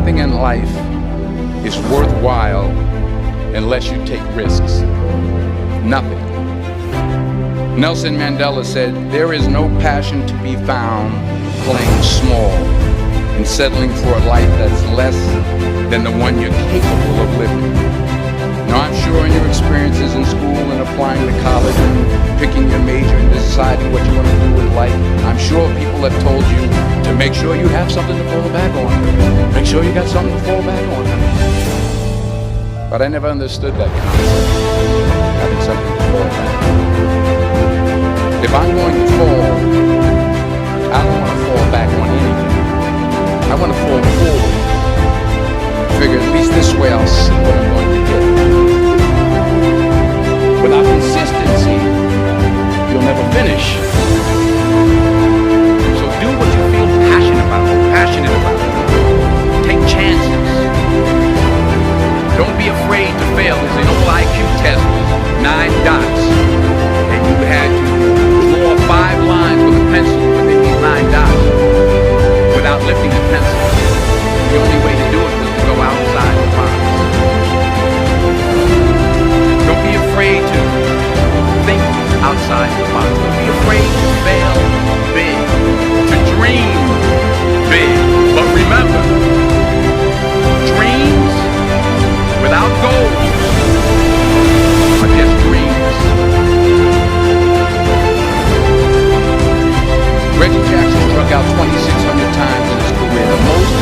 Nothing in life is worthwhile unless you take risks. Nothing. Nelson Mandela said, "There is no passion to be found playing small and settling for a life that's less than the one you're capable of living." Now, I'm sure in your experiences in school and applying to college and picking your major and deciding what you want to do with life, I'm sure people have told you to make sure you have something to fall back on. Make sure you got something to fall back on. But I never understood that concept, having something to fall back on. If I'm going to fall, I don't want to fall back on anything. I want to fall forward. Figure at least this way I'll see what I'm going to get. Without consistency, you'll never finish. So do what you feel passionate about. Take chances. Don't be afraid to fail. There's an old IQ test with 9 dots, and you had to draw 5 lines with a pencil within these 9 dots without lifting the pencil. The only way to do it was to go outside the box. Don't be afraid to think outside the box. Don't be afraid to fail big, to dream big. But remember, dreams without goals are just dreams. Reggie Jackson struck out 2,600 times in his career, the most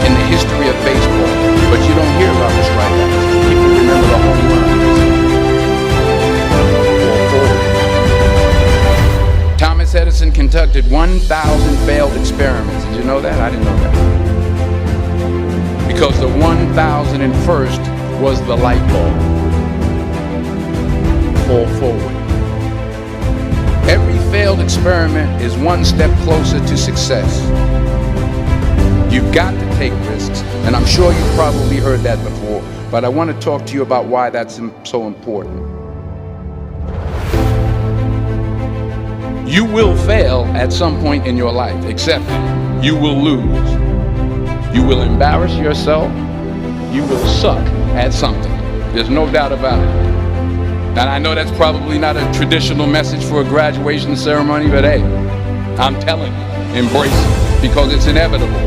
in the history of baseball. But you don't hear about the strikeouts. People remember the home runs. Thomas Edison conducted 1,000 failed experiments. Did you know that? I didn't know that. Because the 1,001st was the light bulb. Fall forward. Every failed experiment is one step closer to success. You've got to take risks, and I'm sure you've probably heard that before, but I want to talk to you about why that's so important. You will fail at some point in your life, accept it. You will lose. You will embarrass yourself. You will suck at something. There's no doubt about it. And I know that's probably not a traditional message for a graduation ceremony, but hey, I'm telling you, embrace it, because it's inevitable.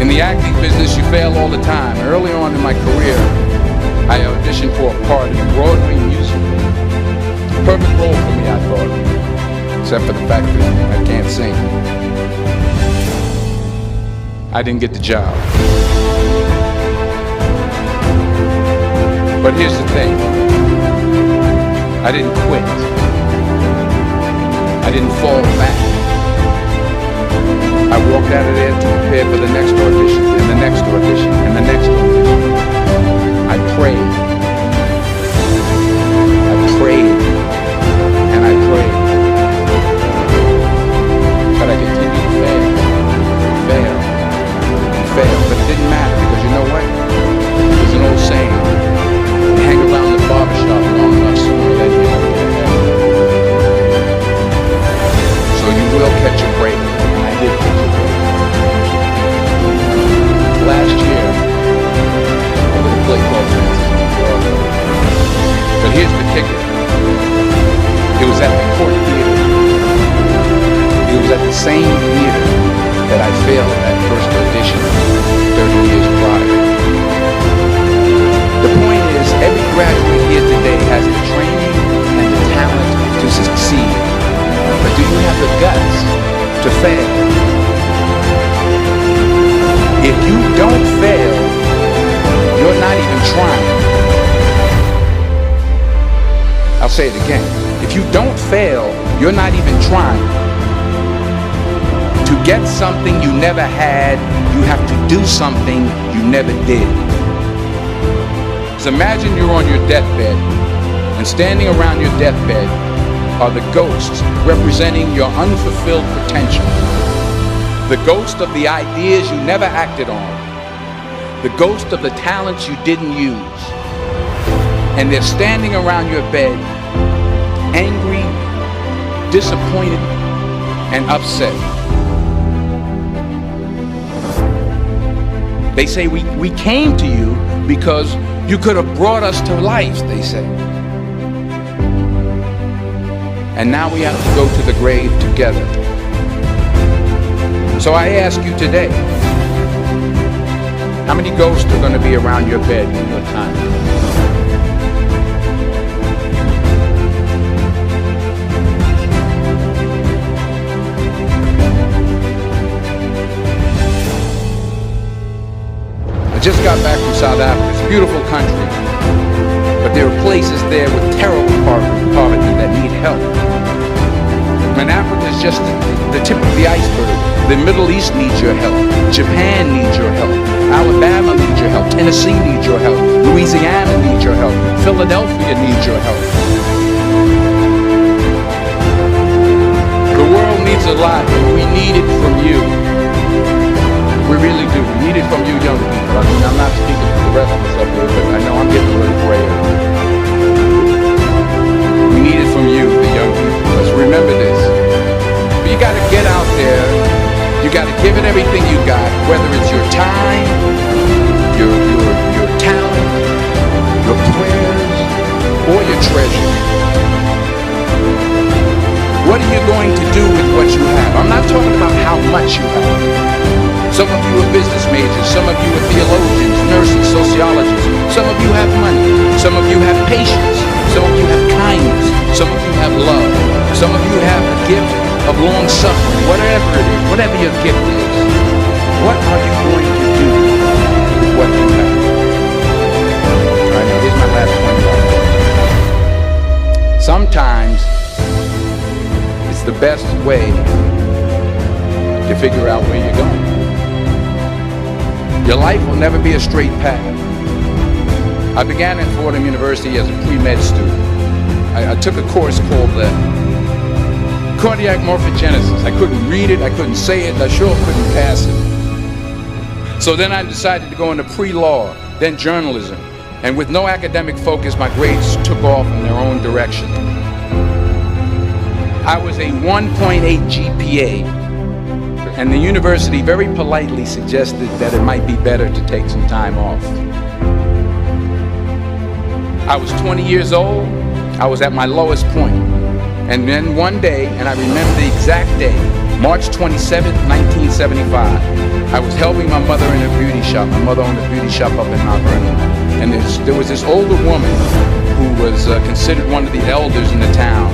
In the acting business, you fail all the time. Early on in my career, I auditioned for a part in a Broadway musical. Perfect role for me, I thought, except for the fact that I can't sing. I didn't get the job. But here's the thing. I didn't quit. I didn't fall back. I walked out of there to prepare for the next audition, and the next audition, and the next audition. I prayed. I prayed. And I prayed. But I continued to fail. But it didn't matter, because you know what? There's an old saying. You hang around the barbershop long enough, sooner than you will get ahead. So you will catch a break. And I did catch a break. Last year, I was a play called Francis. But here's the kicker. It was at the Court Theater. It was at the same theater that I failed that first audition 30 years prior. The point is, every graduate here today has the training and the talent to succeed. But do you have the guts to fail? If you don't fail, you're not even trying. I'll say it again. If you don't fail, you're not even trying. To get something you never had, you have to do something you never did. So imagine you're on your deathbed, and standing around your deathbed are the ghosts representing your unfulfilled potential. The ghost of the ideas you never acted on. The ghost of the talents you didn't use. And they're standing around your bed, angry, disappointed, and upset. They say we came to you because you could have brought us to life, they say. And now we have to go to the grave together. So I ask you today, how many ghosts are going to be around your bed in your time? I just got back from South Africa. It's a beautiful country. But there are places there with terrible poverty that need help. And Africa is just the tip of the iceberg. The Middle East needs your help. Japan needs your help. Alabama needs your help. Tennessee needs your help. Louisiana needs your help. Philadelphia needs your help. The world needs a lot, and we need it from you. We really do. We need it from you young people. I mean, I'm not speaking for the rest of us up here, but I know I'm getting a little gray. We need it from you, the young people. Let's remember this. But you got to get out there. You got to give it everything you got, whether it's your time, your talent, your prayers, or your treasure. What are you going to do with what you have? I'm not talking about how much you have. Some of you are business majors, some of you are theologians, nurses, sociologists. Some of you have money, some of you have patience, some of you have kindness, some of you have love, some of you have the gift of long suffering, whatever it is, whatever your gift is. What are you going to do with what you have? All right, now here's my last point. Sometimes it's the best way to figure out where you're going. Your life will never be a straight path. I began at Fordham University as a pre-med student. I took a course called cardiac morphogenesis. I couldn't read it, I couldn't say it, I sure couldn't pass it. So then I decided to go into pre-law, then journalism. And with no academic focus, my grades took off in their own direction. I was a 1.8 GPA. And the university very politely suggested that it might be better to take some time off. I was 20 years old. I was at my lowest point. And then one day, and I remember the exact day, March 27th, 1975, I was helping my mother in a beauty shop. My mother owned a beauty shop up in Mount Vernon. And there was this older woman who was considered one of the elders in the town.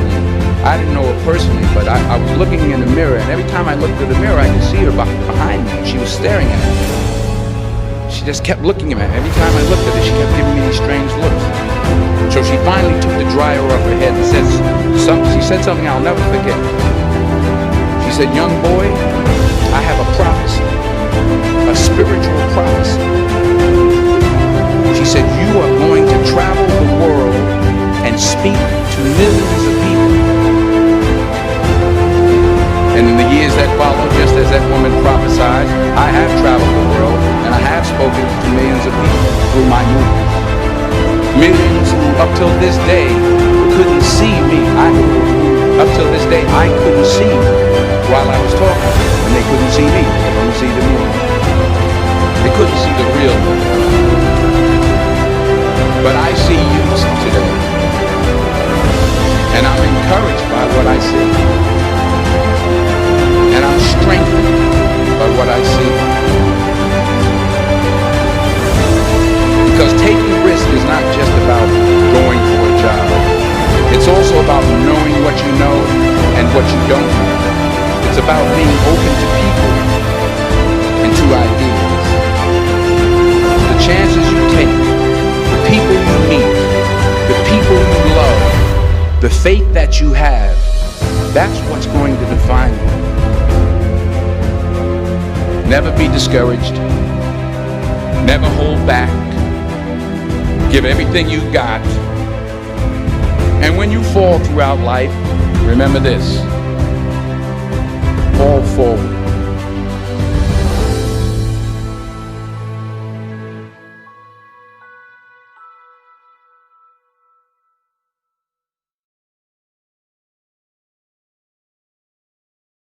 I didn't know her personally, but I was looking in the mirror, and every time I looked in the mirror, I could see her behind me. She was staring at me. She just kept looking at me. Every time I looked at her, she kept giving me these strange looks. So she finally took the dryer off her head and she said something I'll never forget. She said, "Young boy, I have a prophecy, a spiritual prophecy." She said, "You are going to travel the world and speak to millions of people." And in the years that followed, just as that woman prophesied, I have traveled the world and I have spoken to millions of people through my movies. Millions who, up till this day, couldn't see me. Up till this day, I couldn't see while I was talking. And they couldn't see me. They couldn't see the movie. They couldn't see the real me. But I see you today. And I'm encouraged by what I see. And I'm strengthened by what I see. Because taking risk is not just about going for a job. It's also about knowing what you know and what you don't know. It's about being open to people and to ideas. The chances you take, the people you meet, the people you love, the faith that you have, that's what's going to define you. Never be discouraged. Never hold back. Give everything you got. And when you fall throughout life, remember this: fall forward.